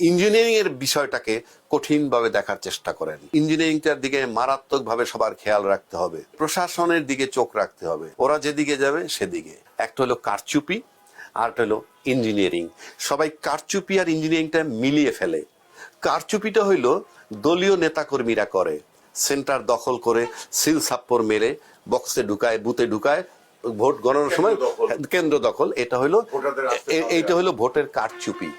Engineering এর বিষয়টাকে কঠিনভাবে দেখার চেষ্টা করেন। ইঞ্জিনিয়ারিংটার দিকে মারাত্মকভাবে সবার খেয়াল রাখতে হবে, প্রশাসনের দিকে চোখ রাখতে হবে, ওরা যেদিকে যাবে সেদিকে। একটা হলো কারচুপি, আরটা হলো ইঞ্জিনিয়ারিং। সবাই কারচুপি আর ইঞ্জিনিয়ারিংটা মিলিয়ে ফেলে। কারচুপিটা হইল দলীয় নেতাকর্মীরা করে, সেন্টার দখল করে সিল সাপ্পর মেরে বক্সে ঢুকায়, বুথে ঢুকায়, ভোট গণনার সময় কেন্দ্র দখল। এইটা হলো ভোটের কারচুপি।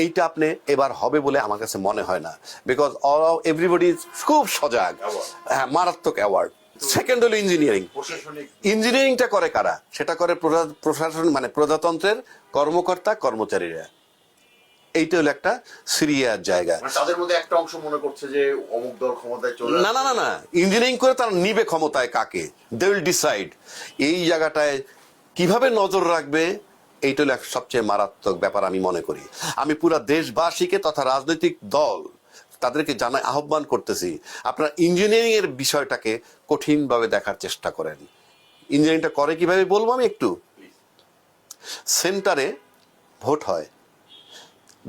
এইটা আপনি এবার হবে বলে আমার কাছে মনে হয় না, বিকজ এভরিবডি খুব সজাগ। হ্যাঁ, মারাত্মক অ্যাওয়ার্ড। সেকেন্ড হলো ইঞ্জিনিয়ারিং। ইঞ্জিনিয়ারিংটা করে কারা? সেটা করে প্রশাসন, মানে প্রজাতন্ত্রের কর্মকর্তা কর্মচারীরা। এইটা হলো একটা সিরিয়াস জায়গা। তাদের মধ্যে একটা অংশ মনে করছে যে অমুক দল ক্ষমতায় চলে না না না না, ইঞ্জিনিয়ারিং করে তারা নিবে ক্ষমতায় কাকে, দে উইল ডিসাইড। এই জায়গাটায় কিভাবে নজর রাখবে, এইটা হলো সবচেয়ে মারাত্মক ব্যাপার আমি মনে করি। আমি পুরা দেশবাসীকে তথা রাজনৈতিক দল তাদেরকে জানাই, আহ্বান করতেছি, আপনারা ইঞ্জিনিয়ারিং এর বিষয়টাকে কঠিনভাবে দেখার চেষ্টা করেন। ইঞ্জিনিয়ারিংটা করে কিভাবে বলবো আমি একটু। সেন্টারে ভোট হয়,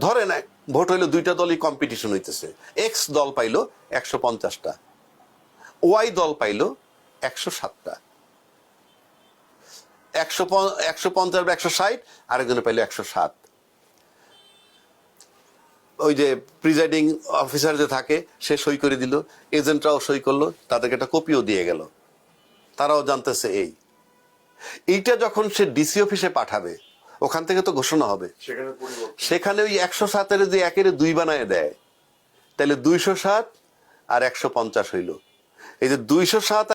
ধরেন ভোট হইলো, দুইটা দলই কম্পিটিশন হইতেছে। এক্স দল পাইলো 150টা, ওয়াই দল পাইলো 107টা। 150 বা 160, আরেকজনে পাইলো 107। ওই যে প্রিজাইডিং অফিসার যে থাকে সে সই করে দিল, এজেন্টরাও সই করলো, তাদেরকে একটা কপিও দিয়ে গেল, তারাও জানতেছে। এইটা যখন সে ডিসি অফিসে পাঠাবে, ওখান থেকে তো ঘোষণা হবে, সেখানে ওই 107-এর যে 1-এর 2 বানায় দেয়, তাহলে 207 আর 150 হইল। এই যে 207